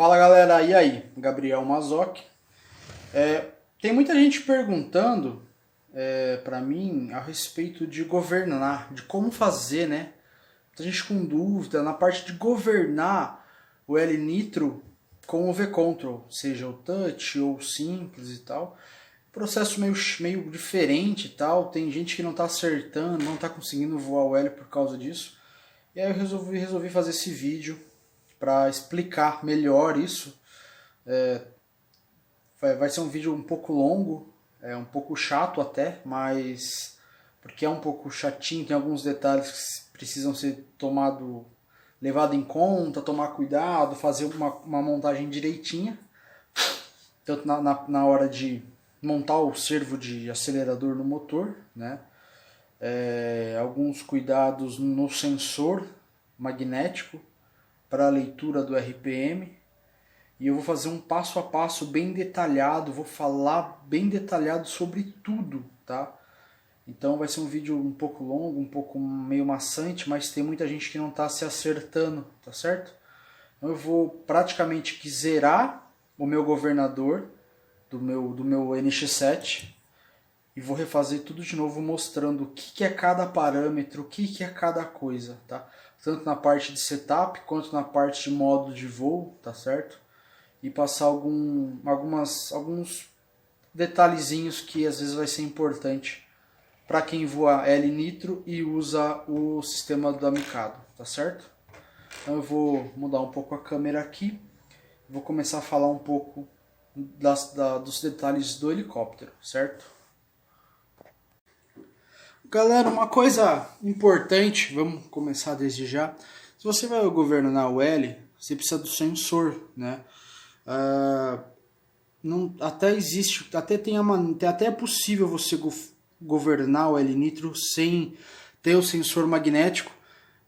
Fala galera, e aí? Gabriel Mazzoc. Tem muita gente perguntando para mim a respeito de governar, de como fazer, né? Muita gente com dúvida na parte de governar o L-Nitro com o V-Control, seja o touch ou o simples e tal. Processo meio diferente e tal, tem gente que não tá acertando, não tá conseguindo voar o L por causa disso. E aí eu resolvi fazer esse vídeo para explicar melhor isso. Vai ser um vídeo um pouco longo, um pouco chato até, mas porque é um pouco chatinho, tem alguns detalhes que precisam ser levado em conta, tomar cuidado, fazer uma montagem direitinha, tanto na hora de montar o servo de acelerador no motor, né? Alguns cuidados no sensor magnético para a leitura do RPM, e eu vou fazer um passo a passo bem detalhado, vou falar bem detalhado sobre tudo, tá? Então vai ser um vídeo um pouco longo, um pouco meio maçante, mas tem muita gente que não está se acertando, tá certo? Então eu vou praticamente zerar o meu governador do meu NX7 e vou refazer tudo de novo mostrando o que é cada parâmetro, o que é cada coisa, tá? Tanto na parte de setup quanto na parte de modo de voo, tá certo? E passar alguns detalhezinhos que às vezes vai ser importante para quem voa L-Nitro e usa o sistema do Mikado, tá certo? Então eu vou mudar um pouco a câmera aqui, vou começar a falar um pouco dos detalhes do helicóptero, certo? Galera, uma coisa importante, vamos começar desde já. Se você vai governar o L, você precisa do sensor, né? Até é possível você governar o L-Nitro sem ter o sensor magnético,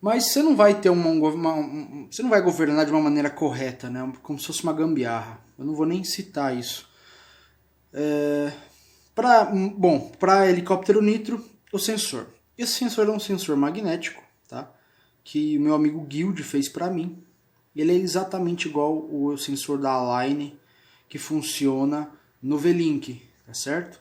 mas você não vai ter você não vai governar de uma maneira correta, né? Como se fosse uma gambiarra. Eu não vou nem citar isso. Para helicóptero nitro, o sensor. Esse sensor é um sensor magnético, tá? Que o meu amigo Guild fez para mim. Ele é exatamente igual o sensor da Align que funciona no V-Link, tá certo?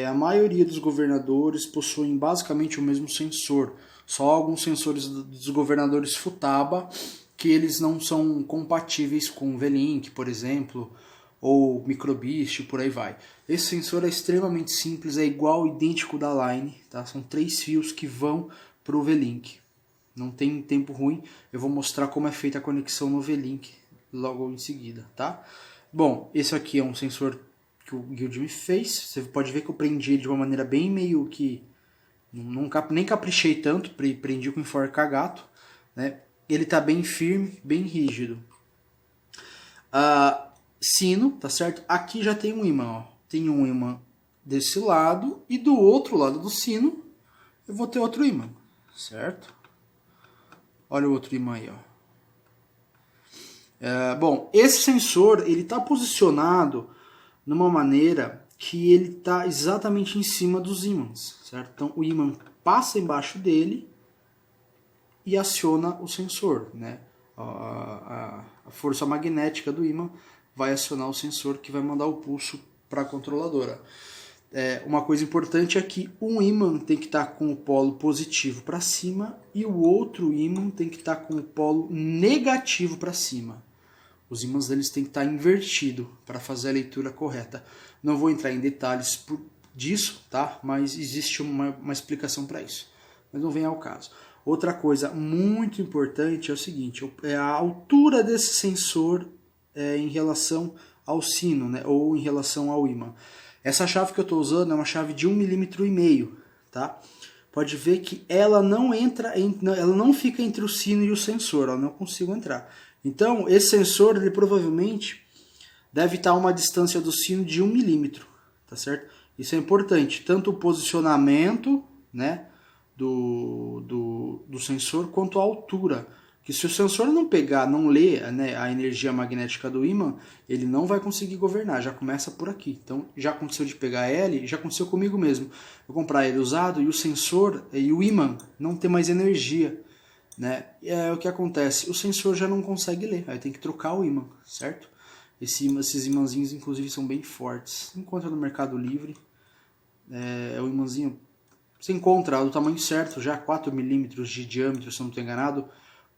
A maioria dos governadores possuem basicamente o mesmo sensor. Só alguns sensores dos governadores Futaba que eles não são compatíveis com o V-Link, por exemplo, ou Microbeast, por aí vai. Esse sensor é extremamente simples, é idêntico da Align, tá? São 3 fios que vão para o V-Link. Não tem tempo ruim, eu vou mostrar como é feita a conexão no V-Link logo em seguida, tá? Bom, esse aqui é um sensor que o Guild me fez. Você pode ver que eu prendi ele de uma maneira bem meio que... nem caprichei tanto, prendi com enforca-gato, né? Ele tá bem firme, bem rígido. Sino, tá certo? Aqui já tem um ímã, ó. Tem um ímã desse lado e do outro lado do sino eu vou ter outro ímã, certo? Olha o outro ímã aí, ó. Bom, esse sensor ele está posicionado numa maneira que ele está exatamente em cima dos ímãs, certo? Então o ímã passa embaixo dele e aciona o sensor, né? A força magnética do ímã vai acionar o sensor que vai mandar o pulso para a controladora. Uma coisa importante é que um ímã tem que estar com o polo positivo para cima e o outro ímã tem que estar com o polo negativo para cima. Os ímãs deles têm que estar invertido para fazer a leitura correta. Não vou entrar em detalhes disso, tá? Mas existe uma explicação para isso. Mas não vem ao caso. Outra coisa muito importante é o seguinte, é a altura desse sensor em relação ao sino, né? Ou em relação ao ímã. Essa chave que eu estou usando é uma chave de 1,5 mm, tá? Pode ver que ela não fica entre o sino e o sensor, eu não consigo entrar. Então, esse sensor, ele provavelmente deve estar a uma distância do sino de 1 mm, tá certo? Isso é importante, tanto o posicionamento, né, do sensor, quanto a altura. Que se o sensor não pegar, não ler, né, a energia magnética do ímã, ele não vai conseguir governar, já começa por aqui. Então, já aconteceu de pegar L, já aconteceu comigo mesmo. Eu comprar ele usado e o sensor e o ímã não ter mais energia. né? O que acontece? O sensor já não consegue ler, aí tem que trocar o ímã, certo? Esses imãzinhos, inclusive, são bem fortes. Encontra no Mercado Livre. É o imãzinho. Você encontra do tamanho certo, já 4 milímetros de diâmetro, se eu não estou enganado,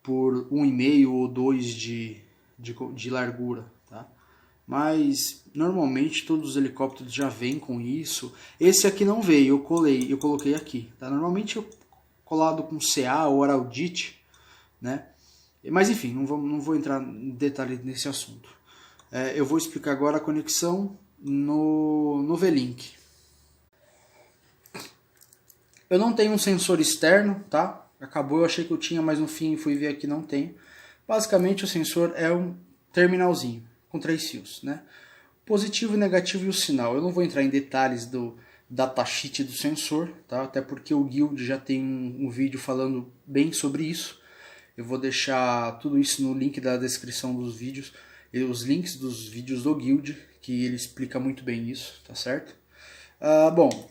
por 1,5 ou 2 de largura, tá? Mas normalmente todos os helicópteros já vêm com isso. Esse aqui não veio, eu coloquei aqui, tá? Normalmente eu colado com CA ou Araldite, né? Mas enfim, não vou entrar em detalhe nesse assunto. Eu vou explicar agora a conexão no V-Link. Eu não tenho um sensor externo, tá? Acabou, eu achei que eu tinha, mas no fim fui ver aqui não tenho. Basicamente o sensor é um terminalzinho com 3 fios, né? Positivo, negativo e o sinal. Eu não vou entrar em detalhes do datasheet do sensor, tá? Até porque o Guild já tem um vídeo falando bem sobre isso. Eu vou deixar tudo isso no link da descrição dos vídeos, e os links dos vídeos do Guild, que ele explica muito bem isso, tá certo? Bom,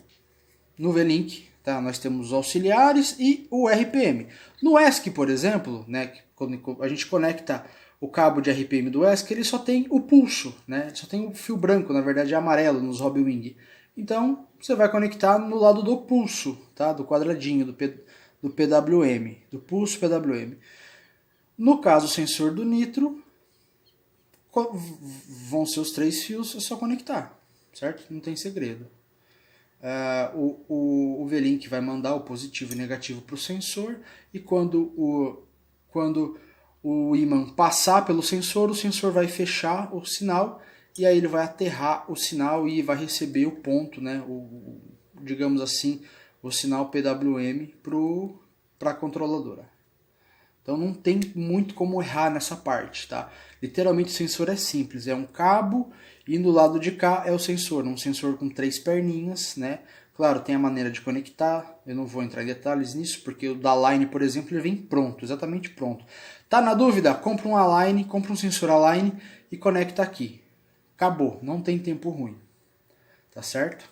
no V-Link, tá, nós temos os auxiliares e o RPM. No ESC, por exemplo, né, quando a gente conecta o cabo de RPM do ESC, ele só tem o pulso, né, só tem o fio branco, na verdade é amarelo nos Hobby Wing. Então você vai conectar no lado do pulso, tá, do quadradinho, do PWM, do pulso PWM. No caso, o sensor do nitro, vão ser os 3 fios, é só conectar, certo? Não tem segredo. O V-Link vai mandar o positivo e negativo para o sensor, e quando o ímã passar pelo sensor, o sensor vai fechar o sinal, e aí ele vai aterrar o sinal e vai receber o ponto, né, digamos assim, o sinal PWM para a controladora. Então não tem muito como errar nessa parte, tá? Literalmente o sensor é simples, é um cabo e do lado de cá é o sensor, um sensor com 3 perninhas, né? Claro, tem a maneira de conectar, eu não vou entrar em detalhes nisso, porque o da Line, por exemplo, ele vem pronto, exatamente pronto. Tá na dúvida? Compra um Align, compra um sensor Align e conecta aqui. Acabou, não tem tempo ruim, tá certo?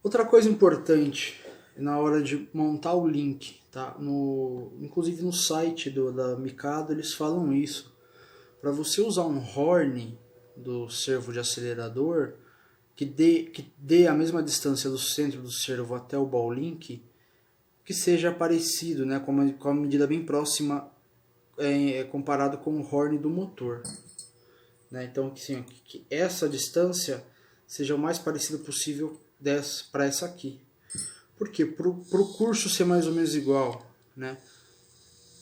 Outra coisa importante na hora de montar o link, tá? Inclusive no site da Mikado eles falam isso. Para você usar um horn do servo de acelerador que dê a mesma distância do centro do servo até o ball link, que seja parecido, né, com uma medida bem próxima comparado com o horn do motor, né? Então assim, que essa distância seja o mais parecido possível para essa aqui. Por quê? Para o curso ser mais ou menos igual, né?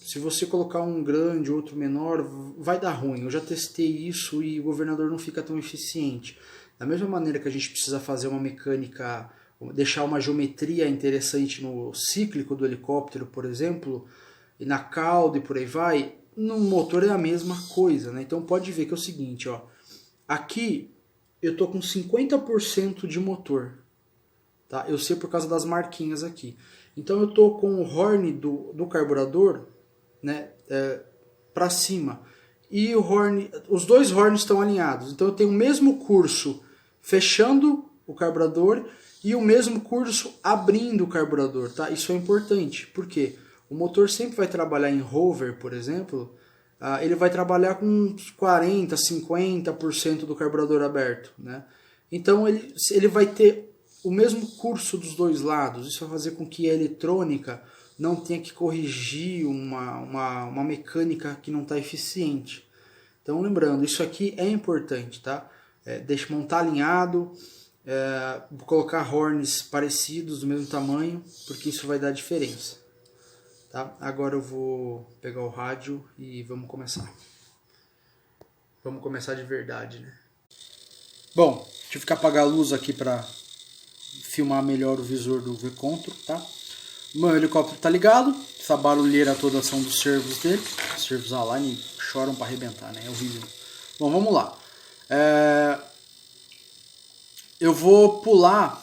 Se você colocar um grande, outro menor, vai dar ruim. Eu já testei isso e o governador não fica tão eficiente. Da mesma maneira que a gente precisa fazer uma mecânica, deixar uma geometria interessante no cíclico do helicóptero, por exemplo, e na cauda e por aí vai, no motor é a mesma coisa, né? Então pode ver que é o seguinte, ó. Aqui eu estou com 50% de motor. Tá? Eu sei por causa das marquinhas aqui. Então eu estou com o horn do carburador, né, para cima. E os dois horns estão alinhados. Então eu tenho o mesmo curso fechando o carburador e o mesmo curso abrindo o carburador. Tá? Isso é importante. Por quê? O motor sempre vai trabalhar em hover, por exemplo. Ele vai trabalhar com uns 40%, 50% do carburador aberto. Né? Então ele vai ter o mesmo curso dos dois lados. Isso vai fazer com que a eletrônica não tenha que corrigir uma mecânica que não está eficiente. Então lembrando, isso aqui é importante, tá? Deixa montar alinhado, colocar horns parecidos, do mesmo tamanho, porque isso vai dar diferença. Tá? Agora eu vou pegar o rádio e vamos começar. Vamos começar de verdade, né? Bom, tive que apagar a luz aqui para filmar melhor o visor do V-Control, tá? O meu helicóptero tá ligado, essa barulheira toda são dos servos dele. Os servos Align choram para arrebentar, né? É horrível. Bom, vamos lá. Eu vou pular,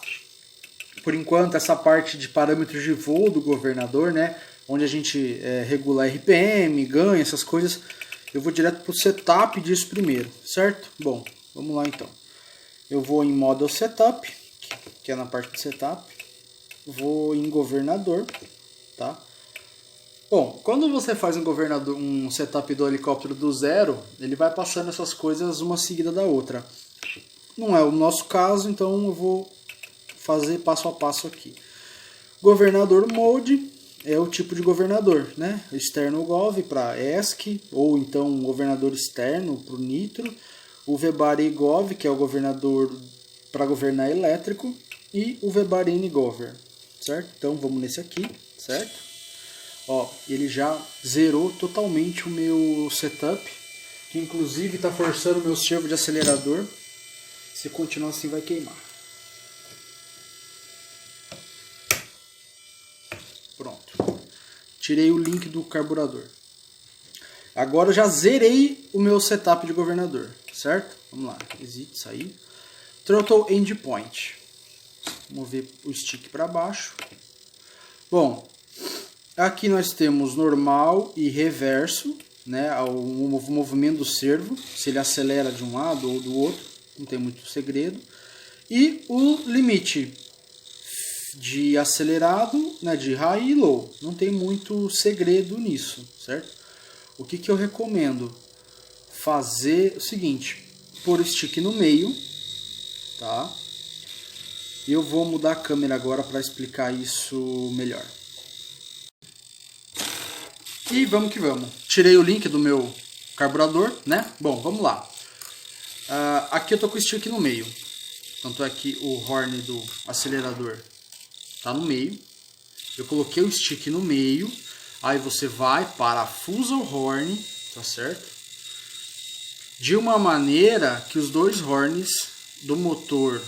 por enquanto, essa parte de parâmetros de voo do governador, né? Onde a gente regula RPM, ganha, essas coisas. Eu vou direto pro setup disso primeiro, certo? Bom, vamos lá então. Eu vou em Model Setup, que é na parte de Setup. vou em governador, tá? Bom, quando você faz um setup do helicóptero do zero, ele vai passando essas coisas uma seguida da outra. Não é o nosso caso, então eu vou fazer passo a passo aqui. Governador Mode é o tipo de governador, né? Externo Gov para ESC, ou então um governador externo para o Nitro. O VBAR Gov, que é o governador para governar elétrico. E o VBAR Govern, certo? Então vamos nesse aqui, certo? Ó, ele já zerou totalmente o meu setup, que inclusive está forçando o meu servo de acelerador. Se continuar assim vai queimar. Pronto. Tirei o link do carburador. Agora eu já zerei o meu setup de governador, certo? Vamos lá, exit, sair. Throttle Endpoint. Mover o stick para baixo. Bom, aqui nós temos normal e reverso, né? O movimento do servo, se ele acelera de um lado ou do outro, não tem muito segredo. E o limite de acelerado, né, de high e low. Não tem muito segredo nisso, certo? O que eu recomendo? Fazer o seguinte, pôr o stick no meio, tá? Eu vou mudar a câmera agora para explicar isso melhor. E vamos que vamos. Tirei o link do meu carburador, né? Bom, vamos lá. Aqui eu tô com o stick no meio. Tanto é que o horn do acelerador tá no meio. Eu coloquei o stick no meio. Aí você vai, parafusa o horn, tá certo? De uma maneira que os dois horns do motor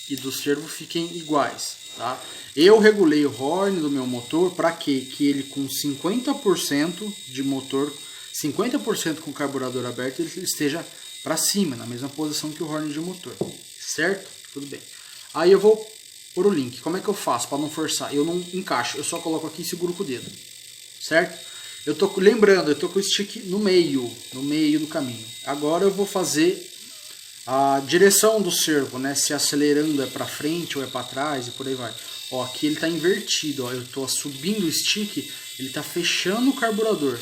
e do servo fiquem iguais, tá? Eu regulei o horn do meu motor para quê? Que ele com 50% de motor, 50% com o carburador aberto, ele esteja para cima, na mesma posição que o horn de motor, certo? Tudo bem. Aí eu vou pôr o link. Como é que eu faço para não forçar? Eu não encaixo, eu só coloco aqui e seguro com o dedo, certo? Lembrando, eu tô com o stick no meio do caminho. Agora eu vou fazer a direção do servo, né? Se acelerando é para frente ou é para trás e por aí vai. Ó, aqui ele está invertido, ó. Eu estou subindo o stick, ele está fechando o carburador.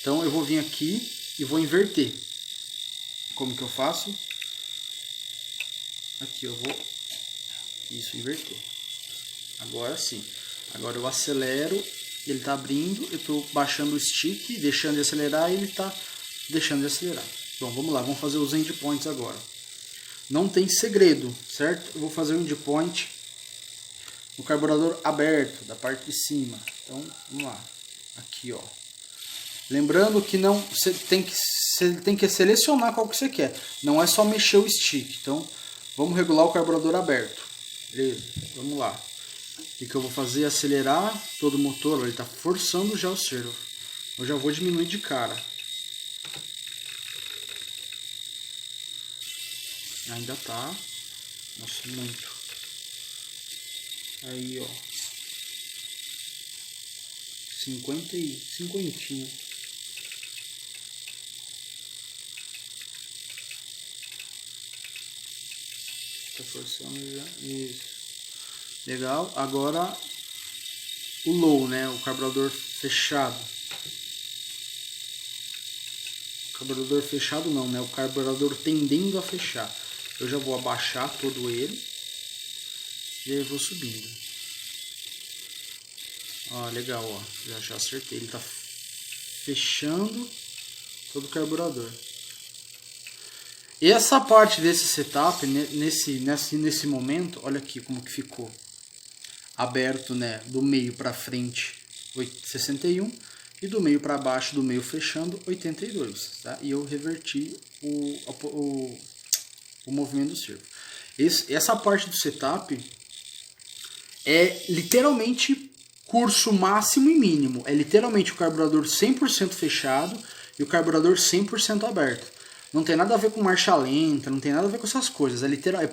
Então eu vou vir aqui e vou inverter. Como que eu faço? Aqui eu vou inverter. Agora sim. Agora eu acelero, ele está abrindo, eu estou baixando o stick, deixando de acelerar e ele está deixando de acelerar. Então vamos lá, vamos fazer os endpoints agora. Não tem segredo, certo? Eu vou fazer o endpoint no carburador aberto, da parte de cima. Então vamos lá, aqui ó. Lembrando que você tem que selecionar qual que você quer. Não é só mexer o stick. Então vamos regular o carburador aberto. Beleza, vamos lá. O que eu vou fazer? Acelerar todo o motor. Ele está forçando já o servo. Eu já vou diminuir de cara. Ainda tá. Nossa, muito. Aí, ó. 50. Tá forçando já. Isso. Legal. Agora o low, né? O carburador fechado. Carburador fechado não, né? O carburador tendendo a fechar. Eu já vou abaixar todo ele. E aí eu vou subindo. Ó, legal, ó. Já acertei. Ele tá fechando todo o carburador. E essa parte desse setup, nesse momento, olha aqui como que ficou. Aberto, né? Do meio para frente, 61. E do meio para baixo, do meio fechando, 82. Tá? E eu reverti o movimento do servo. Essa parte do setup é literalmente curso máximo e mínimo. É literalmente o carburador 100% fechado e o carburador 100% aberto. Não tem nada a ver com marcha lenta, não tem nada a ver com essas coisas. É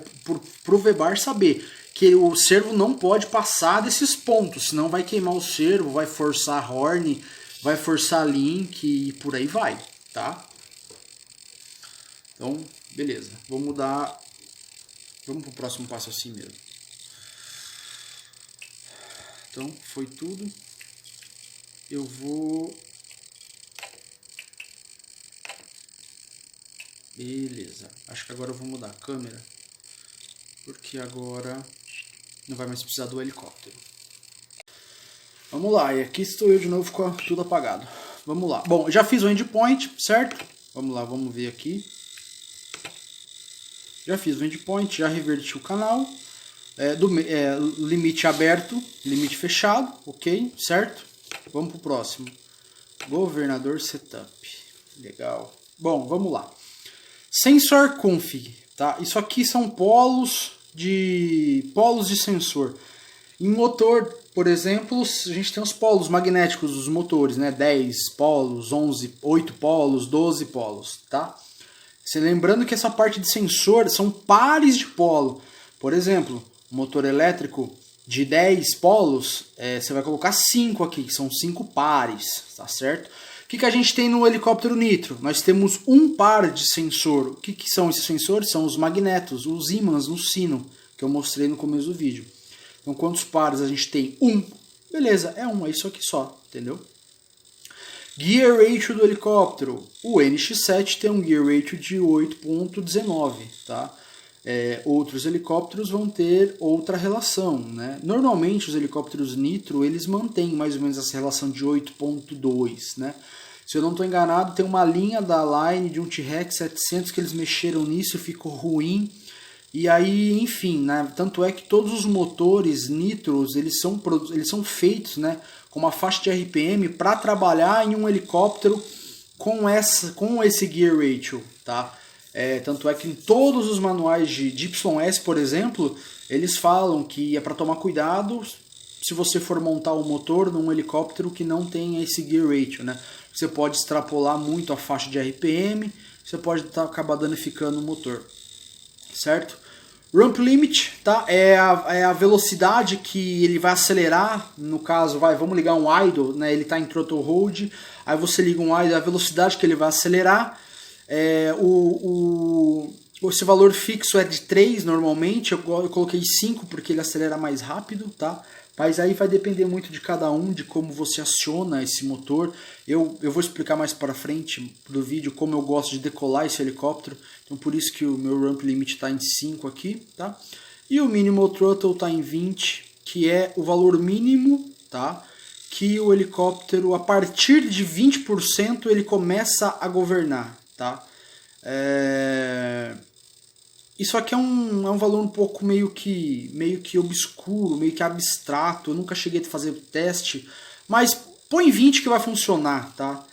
pro VBAR saber que o servo não pode passar desses pontos, senão vai queimar o servo, vai forçar horn, vai forçar link e por aí vai, tá? Então, beleza. Vou mudar. Vamos pro próximo passo assim mesmo. Então, foi tudo. Eu vou... Beleza. Acho que agora eu vou mudar a câmera, porque agora não vai mais precisar do helicóptero. Vamos lá, e aqui estou eu de novo com tudo apagado. Vamos lá. Bom, eu já fiz o endpoint, certo? Vamos lá, vamos ver aqui. Já fiz o endpoint, já reverti o canal. Limite aberto, limite fechado, ok, certo? Vamos para o próximo. Governador Setup. Legal. Bom, vamos lá. Sensor Config, tá? Isso aqui são polos de sensor. Em motor, por exemplo, a gente tem os polos magnéticos dos motores, né? 10 polos, 11, 8 polos, 12 polos, tá? Lembrando que essa parte de sensor são pares de polo. Por exemplo, motor elétrico de 10 polos, você vai colocar 5 aqui, que são 5 pares, tá certo? O que a gente tem no helicóptero Nitro? Nós temos um par de sensor. O que são esses sensores? São os magnetos, os ímãs no sino, que eu mostrei no começo do vídeo. Então, quantos pares a gente tem? Um. Beleza, é isso aqui só, entendeu? Gear Ratio do helicóptero. O NX-7 tem um Gear Ratio de 8.19, tá? Outros helicópteros vão ter outra relação, né? Normalmente os helicópteros Nitro, eles mantêm mais ou menos essa relação de 8.2, né? Se eu não estou enganado, tem uma linha da Line de um T-Rex 700 que eles mexeram nisso, ficou ruim. E aí, enfim, né? Tanto é que todos os motores Nitros, eles são feitos, né, com uma faixa de RPM para trabalhar em um helicóptero com esse Gear Ratio, tá? Tanto é que em todos os manuais de YS, por exemplo, eles falam que é para tomar cuidado se você for montar o motor num helicóptero que não tem esse Gear Ratio, né? Você pode extrapolar muito a faixa de RPM, você pode acabar danificando o motor. Certo? Ramp Limit, tá? É a velocidade que ele vai acelerar. No caso, vamos ligar um idle, né? Ele está em throttle hold. Aí você liga um idle, a velocidade que ele vai acelerar. Esse valor fixo é de 3 normalmente. Eu coloquei 5 porque ele acelera mais rápido, tá? Mas aí vai depender muito de cada um, de como você aciona esse motor. Eu vou explicar mais para frente do vídeo como eu gosto de decolar esse helicóptero. Então por isso que o meu Ramp Limit está em 5 aqui, tá? E o Minimal Throttle está em 20, que é o valor mínimo, tá? Que o helicóptero, a partir de 20%, ele começa a governar, tá? Isso aqui é um valor um pouco meio que obscuro, meio que abstrato. Eu nunca cheguei a fazer teste, mas põe 20 que vai funcionar, tá?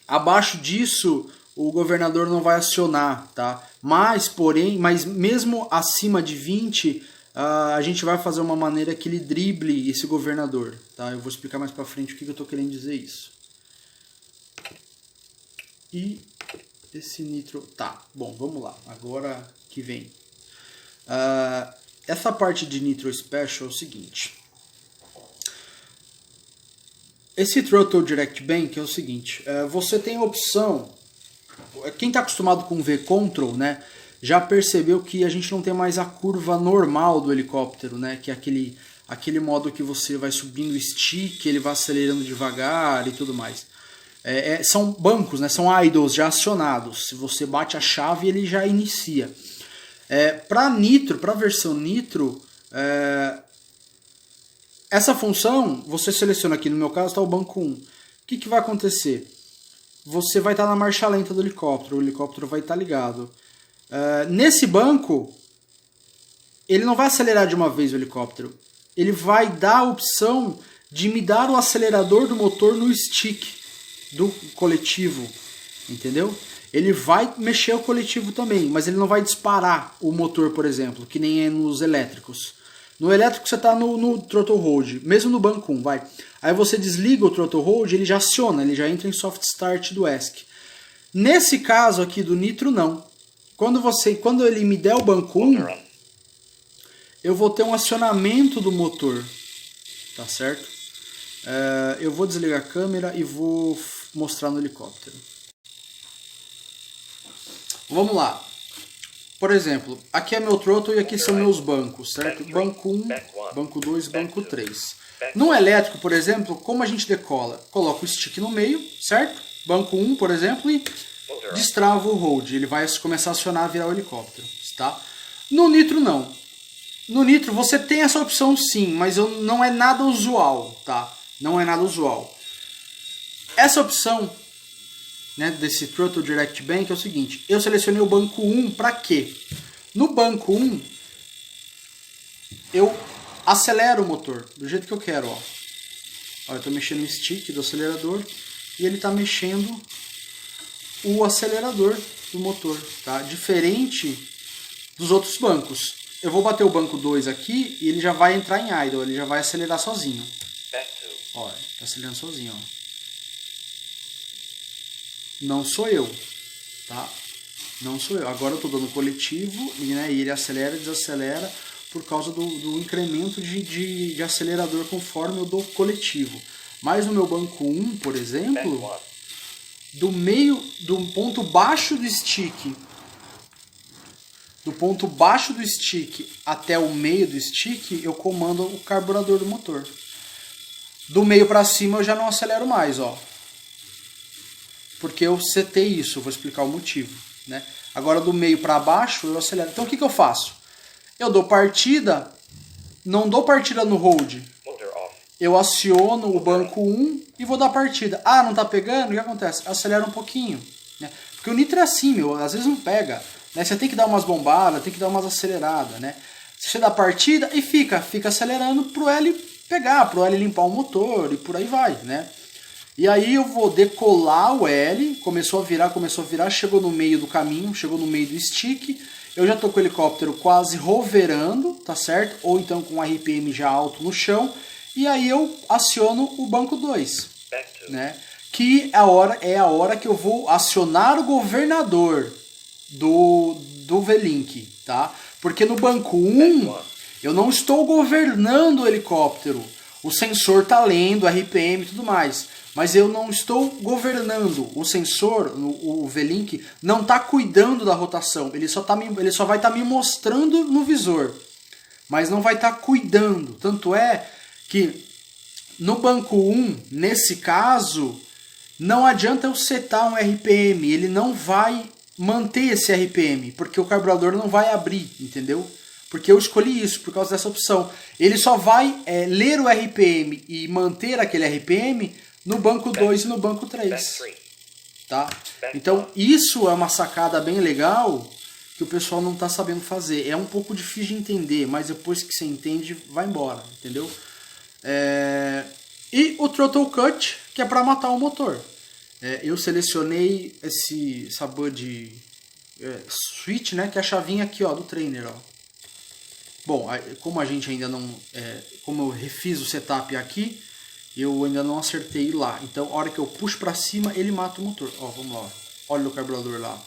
Abaixo disso o governador não vai acionar, tá? Mas mesmo acima de 20, a gente vai fazer uma maneira que ele drible esse governador, tá? Eu vou explicar mais pra frente o que eu tô querendo dizer isso. E esse nitro... Tá, bom, vamos lá. Agora que vem. Essa parte de Nitro Special é o seguinte. Esse Throttle Direct Bank é o seguinte. Você tem a opção... Quem está acostumado com V-Control, né, já percebeu que a gente não tem mais a curva normal do helicóptero, né, que é aquele modo que você vai subindo o stick, ele vai acelerando devagar e tudo mais. São bancos, né, são idles já acionados. Se você bate a chave, ele já inicia. Para Nitro, para a versão Nitro, essa função, você seleciona aqui, no meu caso está o banco 1. O que vai acontecer? Você vai estar na marcha lenta do helicóptero, o helicóptero vai estar ligado. Nesse banco, ele não vai acelerar de uma vez o helicóptero. Ele vai dar a opção de me dar o acelerador do motor no stick do coletivo, entendeu? Ele vai mexer o coletivo também, mas ele não vai disparar o motor, por exemplo, que nem é nos elétricos. No elétrico você está no throttle hold, mesmo no banco 1, vai. Aí você desliga o throttle hold, ele já aciona, ele já entra em soft start do ESC. Nesse caso aqui do Nitro, não. Quando ele me der o banco 1, eu vou ter um acionamento do motor, tá certo? Eu vou desligar a câmera e vou mostrar no helicóptero. Vamos lá. por exemplo, aqui é meu throttle e aqui são meus bancos, certo? Banco 1, banco 2, banco 3. No elétrico, por exemplo, como a gente decola? Coloca o stick no meio, certo? Banco 1, por exemplo, e destrava o hold. Ele vai começar a acionar, virar o helicóptero, tá? No nitro, não. No nitro, você tem essa opção sim, mas não é nada usual, tá? Não é nada usual. Essa opção, né, desse Throttle Direct Bank é o seguinte. Eu selecionei o banco 1 para quê? No banco 1, eu acelero o motor do jeito que eu quero, ó. Eu estou mexendo no stick do acelerador e ele está mexendo o acelerador do motor, tá? Diferente dos outros bancos. Eu vou bater o banco 2 aqui e ele já vai entrar em idle, ele já vai acelerar sozinho. Ó, tá acelerando sozinho, ó. Não sou eu, tá? Não sou eu. Agora eu estou dando coletivo e, né, e ele acelera e desacelera por causa do incremento de acelerador conforme eu dou coletivo. Mas no meu banco 1, por exemplo, do ponto baixo do stick, até o meio do stick, eu comando o carburador do motor. Do meio para cima eu já não acelero mais, ó. Porque eu setei isso, eu vou explicar o motivo, né? Agora do meio para baixo eu acelero. Então o que eu faço? Eu dou partida, não dou partida no hold. Eu aciono o banco 1 e vou dar partida. Ah, não tá pegando? O que acontece? Acelera um pouquinho, né? Porque o nitro é assim, meu, às vezes não pega, né? Você tem que dar umas bombadas, tem que dar umas aceleradas, né? Você dá partida e fica acelerando pro L pegar, pro L limpar o motor e por aí vai, né? E aí eu vou decolar o L, começou a virar, chegou no meio do caminho, chegou no meio do stick, eu já tô com o helicóptero quase roverando, tá certo? Ou então com o RPM já alto no chão, e aí eu aciono o banco 2, né? Que é a hora que eu vou acionar o governador do V-Link, tá? Porque no banco 1 eu não estou governando o helicóptero, o sensor tá lendo, RPM e tudo mais. Mas eu não estou governando. O sensor, o V-Link, não está cuidando da rotação. Ele só vai estar me mostrando no visor. Mas não vai estar cuidando. Tanto é que no banco 1, nesse caso, não adianta eu setar um RPM. Ele não vai manter esse RPM. Porque o carburador não vai abrir, entendeu? Porque eu escolhi isso por causa dessa opção. Ele só vai ler o RPM e manter aquele RPM no banco 2 e no banco 3, tá? Então isso é uma sacada bem legal que o pessoal não está sabendo fazer. É um pouco difícil de entender, mas depois que você entende, vai embora, entendeu? E o Throttle Cut, que é para matar o motor. Eu selecionei essa Bud Switch, né, que é a chavinha aqui, ó, do trainer, ó. Bom, como a gente ainda não... como eu refiz o setup aqui, eu ainda não acertei lá. Então, a hora que eu puxo pra cima, ele mata o motor. Ó, vamos lá. Ó. Olha o carburador lá.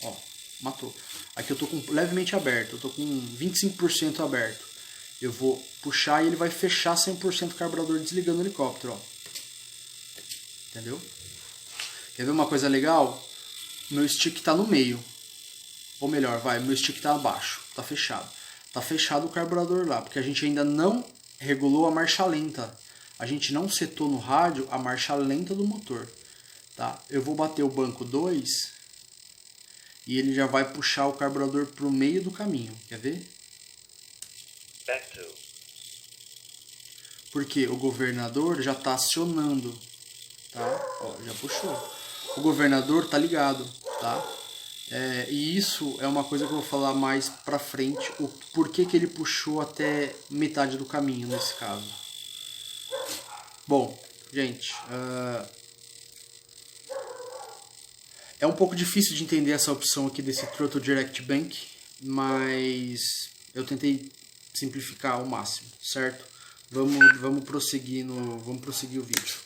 Ó, matou. Aqui eu tô com levemente aberto. Eu tô com 25% aberto. Eu vou puxar e ele vai fechar 100% o carburador desligando o helicóptero, ó. Entendeu? Quer ver uma coisa legal? Meu stick tá no meio. Ou melhor, meu stick tá abaixo. Tá fechado. Tá fechado o carburador lá, porque a gente ainda não regulou a marcha lenta. A gente não setou no rádio a marcha lenta do motor, tá? Eu vou bater o banco 2 e ele já vai puxar o carburador para o meio do caminho. Quer ver? Porque o governador já está acionando, tá? Ó, já puxou. O governador tá ligado, tá? E isso é uma coisa que eu vou falar mais pra frente, o porquê que ele puxou até metade do caminho nesse caso. Bom, gente, é um pouco difícil de entender essa opção aqui desse Throttle Direct Bank, mas eu tentei simplificar ao máximo, certo? Vamos prosseguir o vídeo.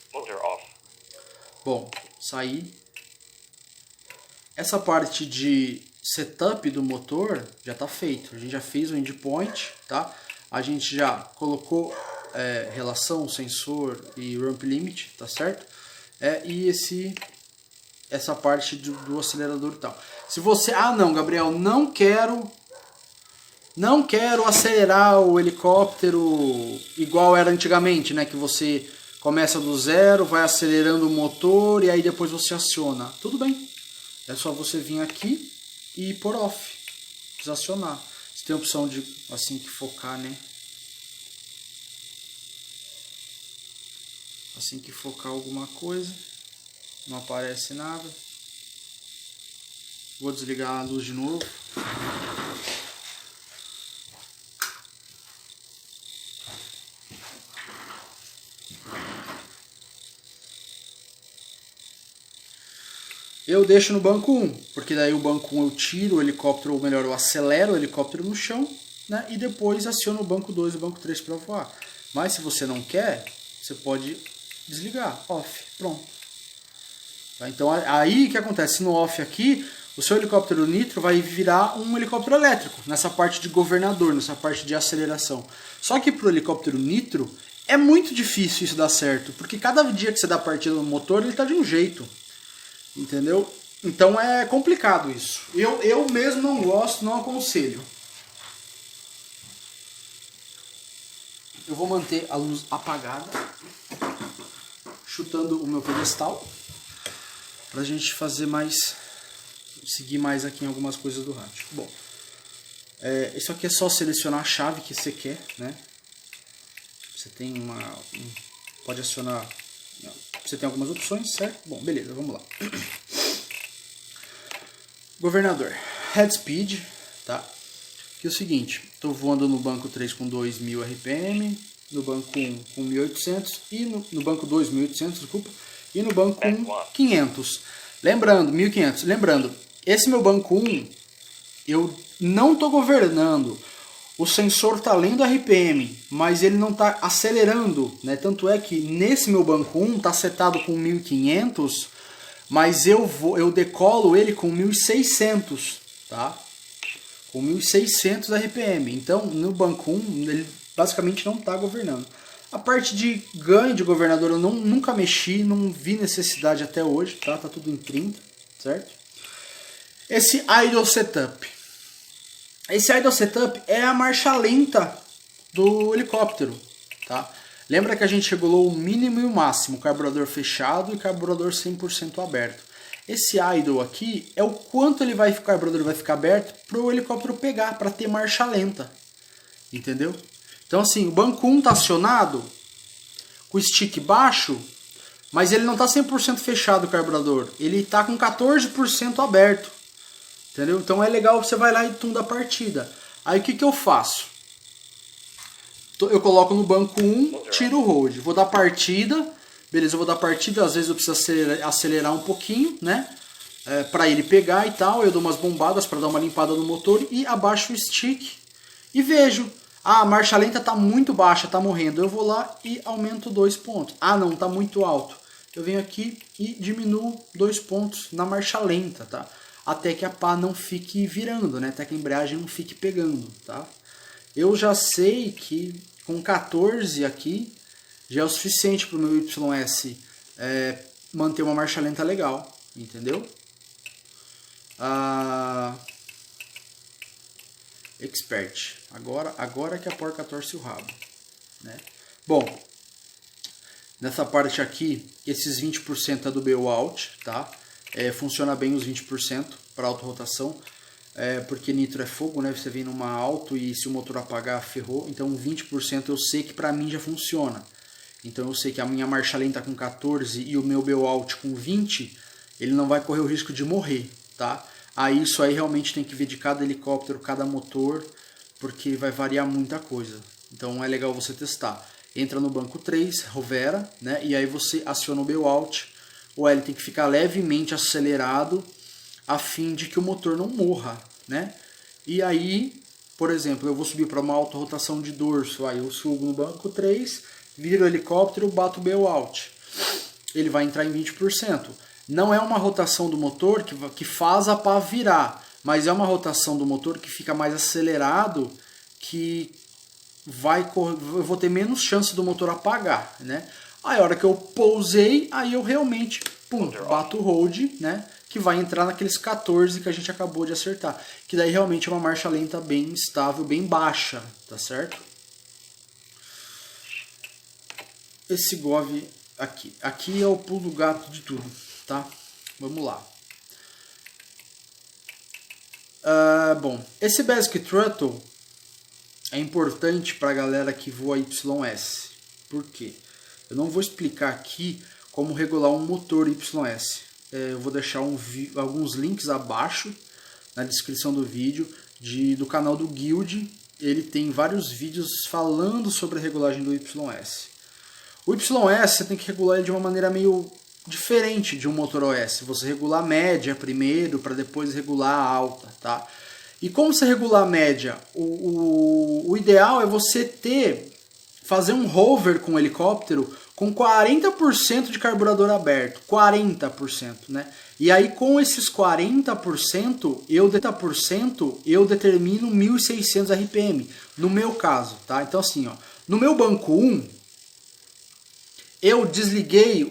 Bom, saí. Essa parte de setup do motor já está feito. A gente já fez o endpoint, tá? A gente já colocou relação, sensor e ramp limit, tá certo? E esse essa parte do acelerador e tal. Se você, não, Gabriel, não quero acelerar o helicóptero igual era antigamente, né? Que você começa do zero, vai acelerando o motor e aí depois você aciona. Tudo bem. É só você vir aqui e pôr off. Desacionar. Você tem a opção de, assim, que focar, né? Assim que focar alguma coisa, não aparece nada. Vou desligar a luz de novo. Eu deixo no banco 1, porque daí o banco 1 eu tiro o helicóptero, ou melhor, eu acelero o helicóptero no chão, né? E depois aciono o banco 2 e o banco 3 para voar. Mas se você não quer, você pode desligar, off, pronto. Tá? Então aí o que acontece? No off aqui, o seu helicóptero nitro vai virar um helicóptero elétrico, nessa parte de governador, nessa parte de aceleração. Só que para o helicóptero nitro é muito difícil isso dar certo, porque cada dia que você dá partida no motor, ele está de um jeito. Entendeu? Então é complicado isso. Eu mesmo não gosto, não aconselho. Eu vou manter a luz apagada, chutando o meu pedestal, pra gente fazer mais, seguir mais aqui em algumas coisas do rádio. Bom, isso aqui é só selecionar a chave que você quer, né? Você tem pode acionar, você tem algumas opções, certo? Bom, beleza, vamos lá. Governador, head speed, tá? Que é o seguinte, estou voando no banco 3 com 2000 RPM, no banco 1 com 1800 e no banco 2 1800, desculpa, e no banco 1 500. Lembrando, 1500. Lembrando, esse meu banco 1 eu não estou governando. O sensor está lendo RPM, mas ele não está acelerando, né? Tanto é que nesse meu banco 1 está setado com 1500, mas eu decolo ele com 1600, tá? Com 1600 RPM. Então, no banco 1, ele basicamente não está governando. A parte de ganho de governador eu nunca mexi, não vi necessidade até hoje, tá? Tá tudo em 30, certo? Esse idle setup. Esse idle setup é a marcha lenta do helicóptero, tá? Lembra que a gente regulou o mínimo e o máximo, carburador fechado e carburador 100% aberto. Esse idle aqui é o quanto o carburador vai ficar aberto para o helicóptero pegar, para ter marcha lenta. Entendeu? Então assim, o banco 1 está acionado com o stick baixo, mas ele não está 100% fechado o carburador. Ele está com 14% aberto. Entendeu? Então é legal, você vai lá e tunda a partida. Aí o que eu faço? Eu coloco no banco 1, tiro o hold. Vou dar partida. Beleza, eu vou dar partida. Às vezes eu preciso acelerar um pouquinho, né? Para ele pegar e tal. Eu dou umas bombadas para dar uma limpada no motor e abaixo o stick. E vejo. A marcha lenta está muito baixa, está morrendo. Eu vou lá e aumento 2 pontos. Não, está muito alto. Eu venho aqui e diminuo 2 pontos na marcha lenta, tá? Até que a pá não fique virando, né? Até que a embreagem não fique pegando, tá? Eu já sei que com 14 aqui já é o suficiente para o meu YS manter uma marcha lenta legal, entendeu? Expert. Agora que a porca torce o rabo, né? Bom, nessa parte aqui, esses 20% é do BO-out, tá? Funciona bem os 20% para autorrotação, porque nitro é fogo, né? Você vem numa auto e se o motor apagar, ferrou. Então 20% eu sei que para mim já funciona. Então eu sei que a minha marcha lenta com 14 e o meu BO-out com 20, ele não vai correr o risco de morrer, tá? Aí isso aí realmente tem que ver de cada helicóptero, cada motor, porque vai variar muita coisa. Então é legal você testar. Entra no banco 3, rovera, né? E aí você aciona o BO-out. O L tem que ficar levemente acelerado a fim de que o motor não morra, né? E aí, por exemplo, eu vou subir para uma autorrotação de dorso, aí eu subo no banco 3, viro o helicóptero, bato o BO-out. Ele vai entrar em 20%. Não é uma rotação do motor que faz a pá virar, mas é uma rotação do motor que fica mais acelerado, que eu vou ter menos chance do motor apagar, né? Aí a hora que eu pousei, aí eu realmente pum, bato o hold, né? Que vai entrar naqueles 14 que a gente acabou de acertar. Que daí realmente é uma marcha lenta bem estável, bem baixa, tá certo? Esse Gov aqui. Aqui é o pulo do gato de tudo, tá? Vamos lá. Bom, esse Basic Throttle é importante para a galera que voa YS. Por quê? Eu não vou explicar aqui como regular um motor YS. Eu vou deixar alguns links abaixo na descrição do vídeo do canal do Guild. Ele tem vários vídeos falando sobre a regulagem do YS. O YS você tem que regular ele de uma maneira meio diferente de um motor OS. Você regula a média primeiro para depois regular a alta, tá? E como você regular a média? O ideal é você fazer um hover com o helicóptero com 40% de carburador aberto, 40%, né? E aí com esses 40%, eu determino 1.600 RPM, no meu caso, tá? Então assim, ó, no meu banco 1, eu desliguei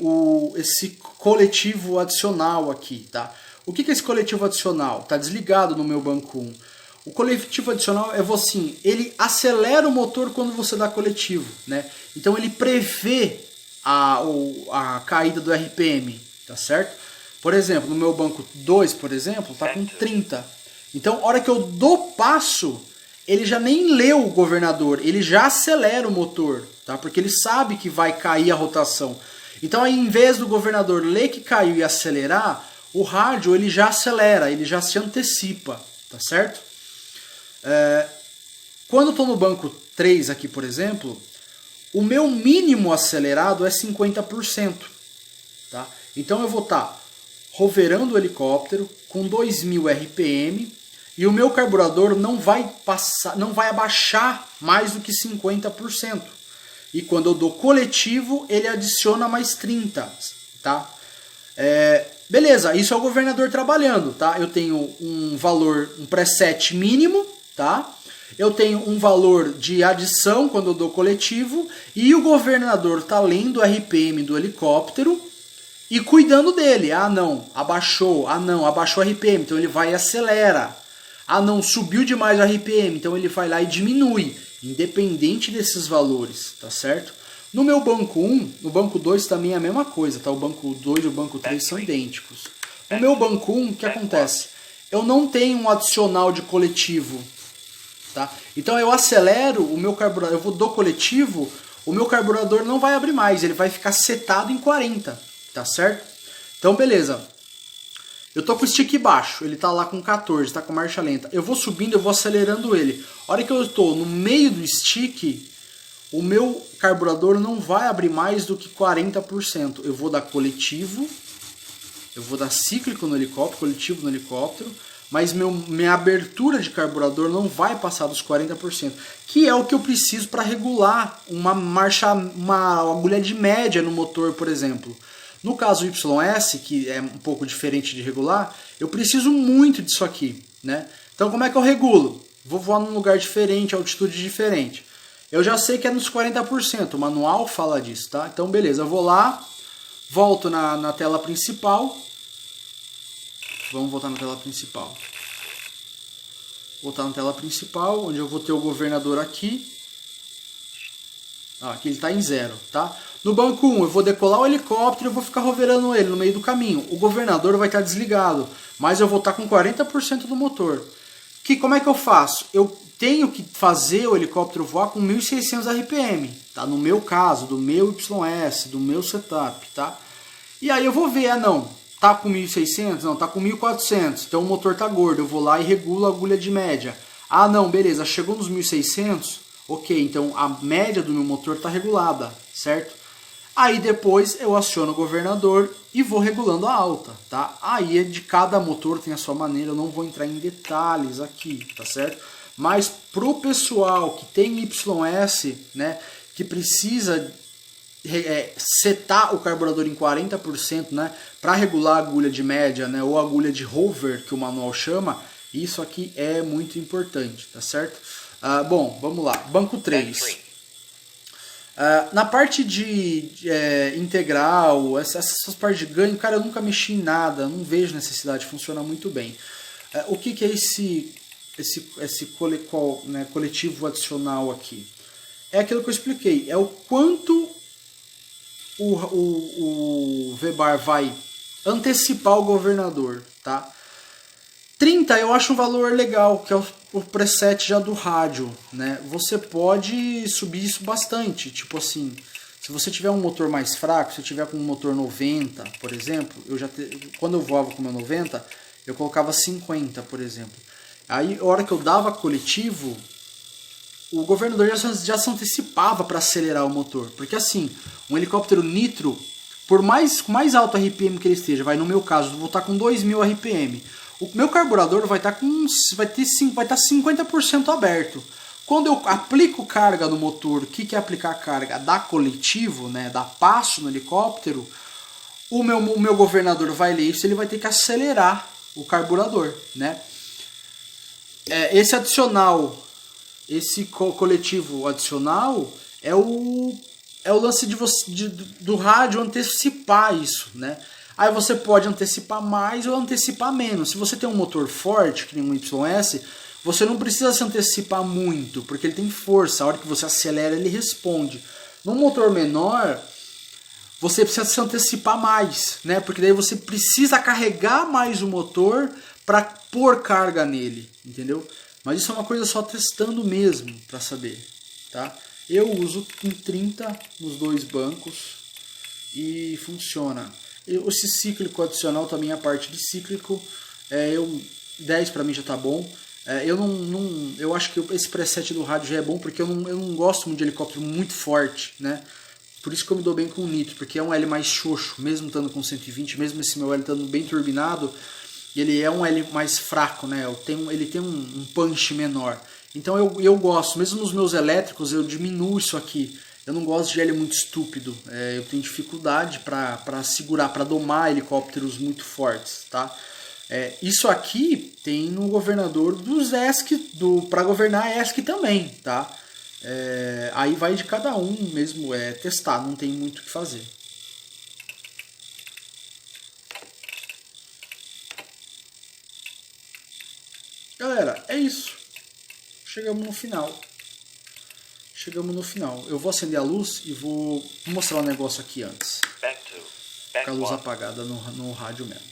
esse coletivo adicional aqui, tá? O que é esse coletivo adicional? Tá desligado no meu banco 1. O coletivo adicional é assim, ele acelera o motor quando você dá coletivo, né? Então ele prevê a caída do RPM, tá certo? Por exemplo, no meu banco 2, por exemplo, tá com 30. Então, a hora que eu dou passo, ele já nem leu o governador, ele já acelera o motor, tá? Porque ele sabe que vai cair a rotação. Então, aí, em vez do governador ler que caiu e acelerar, o rádio ele já acelera, ele já se antecipa, tá certo? Quando eu estou no banco 3 aqui, por exemplo, o meu mínimo acelerado é 50%. Tá? Então eu vou estar hoverando o helicóptero com 2.000 RPM e o meu carburador não vai abaixar mais do que 50%. E quando eu dou coletivo, ele adiciona mais 30%. Tá? Beleza, isso é o governador trabalhando. Tá? Eu tenho um valor, um preset mínimo, tá? Eu tenho um valor de adição quando eu dou coletivo e o governador está lendo o RPM do helicóptero e cuidando dele. Ah não, abaixou o RPM, então ele vai e acelera. Ah não, subiu demais o RPM, então ele vai lá e diminui, independente desses valores, tá certo? No meu banco 1, no banco 2 também é a mesma coisa, tá? O banco 2 e o banco 3 são idênticos. No meu banco 1, o que acontece? Eu não tenho um adicional de coletivo. Tá? Então eu acelero o meu carburador, eu dou coletivo, o meu carburador não vai abrir mais, ele vai ficar setado em 40, tá certo? Então beleza, eu tô com o stick baixo, ele tá lá com 14, tá com marcha lenta, eu vou subindo, eu vou acelerando ele. A hora que eu estou no meio do stick, o meu carburador não vai abrir mais do que 40%. Eu vou dar coletivo, eu vou dar cíclico no helicóptero, coletivo no helicóptero, mas minha abertura de carburador não vai passar dos 40%, que é o que eu preciso para regular uma agulha de média no motor, por exemplo. No caso YS, que é um pouco diferente de regular, eu preciso muito disso aqui, né? Então como é que eu regulo? Vou voar num lugar diferente, altitude diferente. Eu já sei que é nos 40%, o manual fala disso, tá? Então beleza, eu vou lá, volto na tela principal. Vamos voltar na tela principal. Voltar na tela principal, onde eu vou ter o governador aqui. Aqui ele está em 0, tá? No banco 1 eu vou decolar o helicóptero e vou ficar hoverando ele no meio do caminho. O governador vai estar desligado, mas eu vou estar com 40% do motor. Como é que eu faço? Eu tenho que fazer o helicóptero voar com 1.600 RPM, tá? No meu caso, do meu YS, do meu setup, tá? E aí eu vou ver, não... Tá com 1.600? Não, tá com 1.400. Então o motor tá gordo. Eu vou lá e regulo a agulha de média. Ah, não, beleza. Chegou nos 1.600? Ok, então a média do meu motor tá regulada, certo? Aí depois eu aciono o governador e vou regulando a alta, tá? Aí de cada motor tem a sua maneira. Eu não vou entrar em detalhes aqui, tá certo? Mas pro pessoal que tem YS, né, que precisa setar o carburador em 40%, né, para regular a agulha de média, né, ou agulha de hover, que o manual chama, isso aqui é muito importante, tá certo? Bom, vamos lá, banco 3. Na parte de integral, essas partes de ganho, cara, eu nunca mexi em nada, não vejo necessidade, funciona muito bem. O que é esse coletivo adicional aqui? É aquilo que eu expliquei, é o quanto o VBAR vai antecipar o governador, tá? 30 eu acho um valor legal, que é o preset já do rádio, né? Você pode subir isso bastante, tipo assim, se você tiver um motor mais fraco, se tiver com um motor 90, por exemplo, quando eu voava com o meu 90, eu colocava 50, por exemplo. Aí, a hora que eu dava coletivo, o governador já se antecipava para acelerar o motor, porque assim, um helicóptero nitro, por mais alto RPM que ele esteja, no meu caso, eu vou estar com 2000 RPM. O meu carburador vai estar 50% aberto. Quando eu aplico carga no motor, o que é aplicar carga? Dá coletivo, né? Dá passo no helicóptero. O meu governador vai ler isso, ele vai ter que acelerar o carburador, né? Esse adicional, esse coletivo adicional é o lance do rádio antecipar isso, né? Aí você pode antecipar mais ou antecipar menos. Se você tem um motor forte, que nem um YS, você não precisa se antecipar muito, porque ele tem força. A hora que você acelera, ele responde. Num motor menor, você precisa se antecipar mais, né? Porque daí você precisa carregar mais o motor para pôr carga nele, entendeu? Mas isso é uma coisa só testando mesmo, para saber, tá? Eu uso em 30 nos dois bancos e funciona. Esse cíclico adicional também, a parte de cíclico, 10 para mim já tá bom. Eu acho que esse preset do rádio já é bom, porque eu não gosto muito de helicóptero muito forte, né? Por isso que eu me dou bem com o nitro, porque é um L mais xoxo, mesmo estando com 120, mesmo esse meu L estando bem turbinado, ele é um L mais fraco, né? Ele tem um punch menor. Então eu gosto, mesmo nos meus elétricos eu diminuo isso aqui. Eu não gosto de L muito estúpido, eu tenho dificuldade para segurar, para domar helicópteros muito fortes, tá? Isso aqui tem no governador dos ESC, para governar ESC também, tá? Aí vai de cada um mesmo testar, não tem muito o que fazer. Galera, é isso. Chegamos no final. Eu vou acender a luz e vou mostrar um negócio aqui antes. Com a luz apagada no rádio mesmo.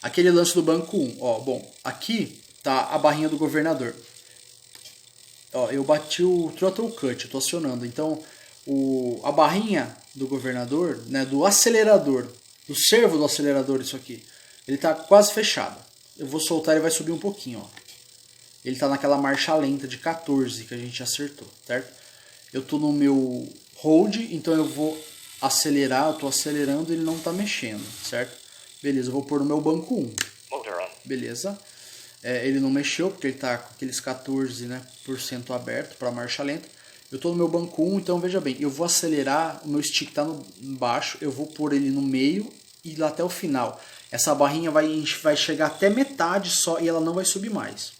Aquele lance do banco 1. Bom, aqui tá a barrinha do governador. Eu bati o throttle cut, eu tô acionando. Então, a barrinha do governador, né, do acelerador, do servo do acelerador, isso aqui, ele tá quase fechado. Eu vou soltar, ele vai subir um pouquinho, ó. Ele está naquela marcha lenta de 14 que a gente acertou, certo? Eu estou no meu hold, então eu vou acelerar, eu estou acelerando, ele não está mexendo, certo? Beleza, eu vou pôr no meu banco 1. Beleza. Ele não mexeu, porque ele está com aqueles 14%, né, aberto para marcha lenta. Eu estou no meu banco 1, então veja bem, eu vou acelerar, o meu stick está embaixo, eu vou pôr ele no meio e lá até o final. Essa barrinha vai chegar até metade só e ela não vai subir mais.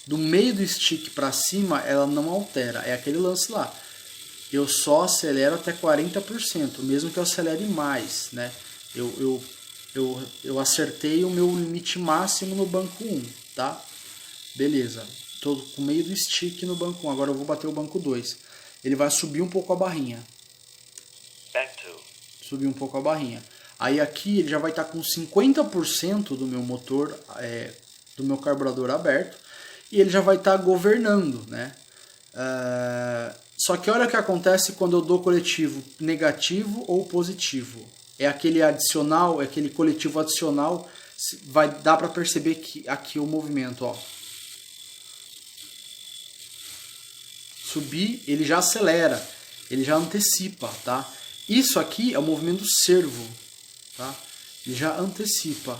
Do meio do stick para cima ela não altera, é aquele lance lá. Eu só acelero até 40%, mesmo que eu acelere mais, né? Eu acertei o meu limite máximo no banco 1, tá? Beleza, tô com o meio do stick no banco 1, agora eu vou bater o banco 2. Ele vai subir um pouco a barrinha. Subir um pouco a barrinha. Aí aqui ele já vai estar com 50% do meu motor, do meu carburador aberto, e ele já vai estar governando, né? Só que olha o que acontece quando eu dou coletivo negativo ou positivo. É aquele adicional, aquele coletivo adicional, vai dar para perceber que aqui o movimento, ó. Subir, ele já acelera, ele já antecipa, tá? Isso aqui é o movimento servo, tá? Ele já antecipa.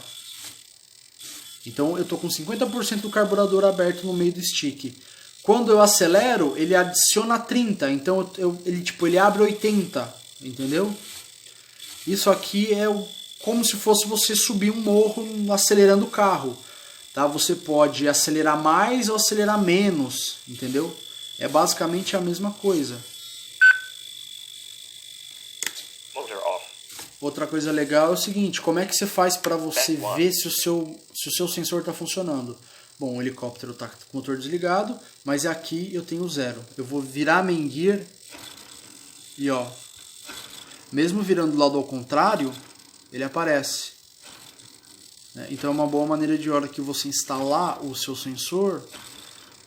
Então eu estou com 50% do carburador aberto no meio do stick. Quando eu acelero, ele adiciona 30. Então ele abre 80. Entendeu? Isso aqui é como se fosse você subir um morro acelerando o carro. tá? Você pode acelerar mais ou acelerar menos, entendeu? É basicamente a mesma coisa. Outra coisa legal é o seguinte, como é que você faz para você ver se o seu sensor está funcionando? Bom, o helicóptero está com o motor desligado, mas aqui eu tenho 0. Eu vou virar a main gear e ó, mesmo virando do lado ao contrário, ele aparece. Então é uma boa maneira de, hora que você instalar o seu sensor,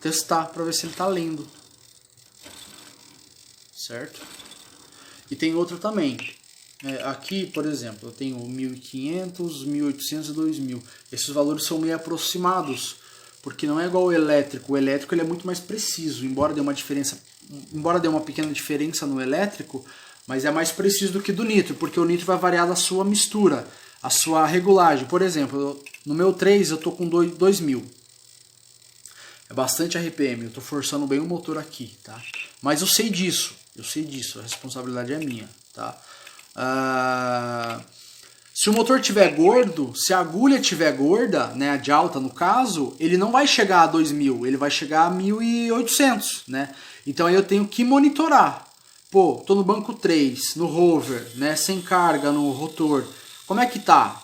testar para ver se ele está lendo. Certo? E tem outra também. Aqui, por exemplo, eu tenho 1500, 1800 e 2000. Esses valores são meio aproximados, porque não é igual o elétrico. O elétrico ele é muito mais preciso, embora dê uma pequena diferença no elétrico, mas é mais preciso do que do nitro, porque o nitro vai variar da sua mistura, a sua regulagem. Por exemplo, no meu 3 eu estou com 2000. É bastante RPM, eu estou forçando bem o motor aqui, tá? Mas eu sei disso, a responsabilidade é minha, tá? Se o motor tiver gordo, se a agulha tiver gorda, né, a de alta no caso, ele não vai chegar a 2000, ele vai chegar a 1800, né? Então aí eu tenho que monitorar. Pô, tô no banco 3, no rover, né, sem carga no rotor. Como é que tá?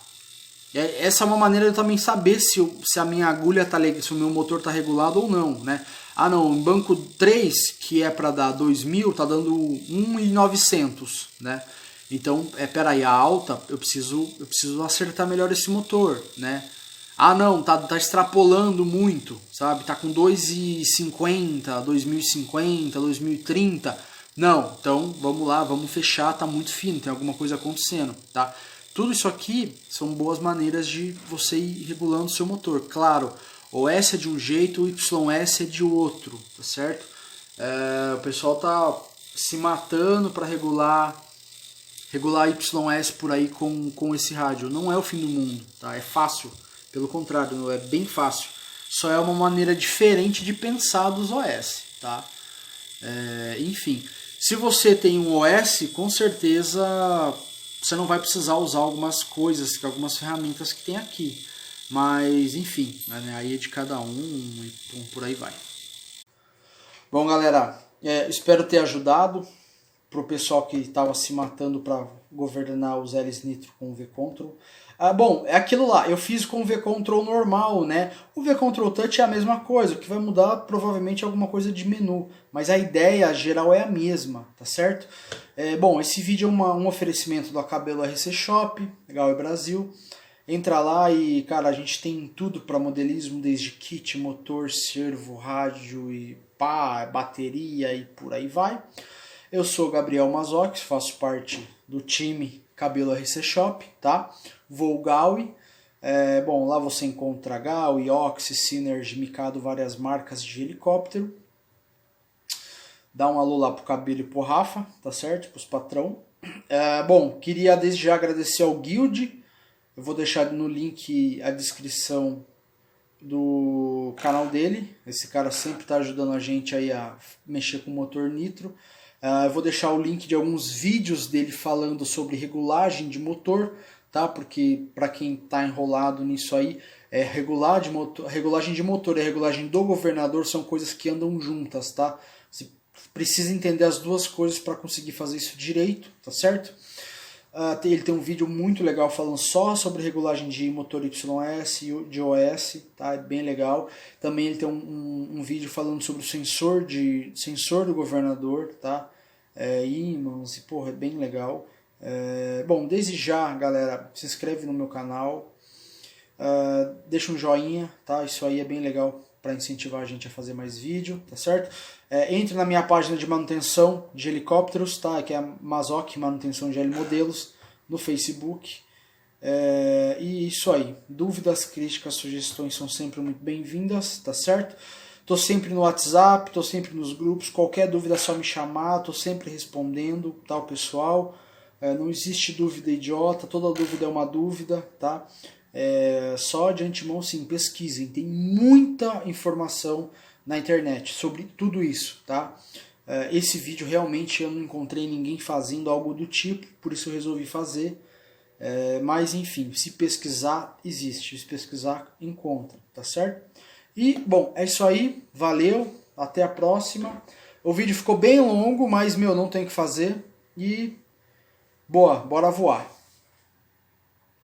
Essa é uma maneira de eu também saber se a minha agulha tá, se o meu motor tá regulado ou não, né? Ah não, em banco 3, que é para dar 2000, tá dando 1.900, né? Então, peraí, a alta, eu preciso acertar melhor esse motor, né? Ah não, tá extrapolando muito, sabe? Tá com 2.50, 2050, 2030. Não, então vamos lá, vamos fechar, tá muito fino, tem alguma coisa acontecendo, tá? Tudo isso aqui são boas maneiras de você ir regulando o seu motor. Claro, o S é de um jeito, o YS é de outro, tá certo? O pessoal tá se matando para regular YS por aí com esse rádio. Não é o fim do mundo, tá? É fácil, pelo contrário, é bem fácil. Só é uma maneira diferente de pensar dos OS, tá? Enfim, se você tem um OS, com certeza você não vai precisar usar algumas coisas, algumas ferramentas que tem aqui. Mas, enfim, né, aí é de cada um e por aí vai. Bom, galera, espero ter ajudado para o pessoal que estava se matando para governar os Ls Nitro com o V-Control. Bom, é aquilo lá, eu fiz com o V-Control normal, né? O V-Control Touch é a mesma coisa, o que vai mudar provavelmente é alguma coisa de menu, mas a ideia geral é a mesma, tá certo? Bom, esse vídeo é um oferecimento da Cabelo RC Shop, Galway Brasil. Entra lá e, cara, a gente tem tudo para modelismo, desde kit, motor, servo, rádio e pá, bateria e por aí vai. Eu sou Gabriel Mazox, faço parte do time Cabelo RC Shop, tá? Vou Galway. Bom, lá você encontra Galway, Oxy, Synergy, Mikado, várias marcas de helicóptero. Dá um alô lá pro Cabelo e pro Rafa, tá certo? Pros patrão. Bom, queria desde já agradecer ao Guild. Eu vou deixar no link a descrição do canal dele. Esse cara sempre está ajudando a gente aí a mexer com o motor nitro. Eu vou deixar o link de alguns vídeos dele falando sobre regulagem de motor, tá? Porque para quem está enrolado nisso aí, regulagem de motor e regulagem do governador são coisas que andam juntas, tá? Você precisa entender as duas coisas para conseguir fazer isso direito, tá certo? Ele tem um vídeo muito legal falando só sobre regulagem de motor YS e de OS, tá? É bem legal. Também ele tem um vídeo falando sobre o sensor do governador, tá? Ímãs e porra, é bem legal. Bom, desde já, galera, se inscreve no meu canal, deixa um joinha, tá? Isso aí é bem legal para incentivar a gente a fazer mais vídeo, tá certo? Entre na minha página de manutenção de helicópteros, tá? Que é a Mazoc Manutenção de L Modelos, no Facebook. E isso aí. Dúvidas, críticas, sugestões são sempre muito bem-vindas, tá certo? Tô sempre no WhatsApp, tô sempre nos grupos, qualquer dúvida é só me chamar, tô sempre respondendo, tá, o pessoal? Não existe dúvida idiota, toda dúvida é uma dúvida, tá? Só de antemão, sim, pesquisem, tem muita informação na internet sobre tudo isso, tá? Esse vídeo realmente eu não encontrei ninguém fazendo algo do tipo, por isso eu resolvi fazer. Mas enfim, se pesquisar, existe. Se pesquisar, encontra, tá certo? E, bom, é isso aí. Valeu, até a próxima. O vídeo ficou bem longo, mas, não tem o que fazer. E, boa, bora voar.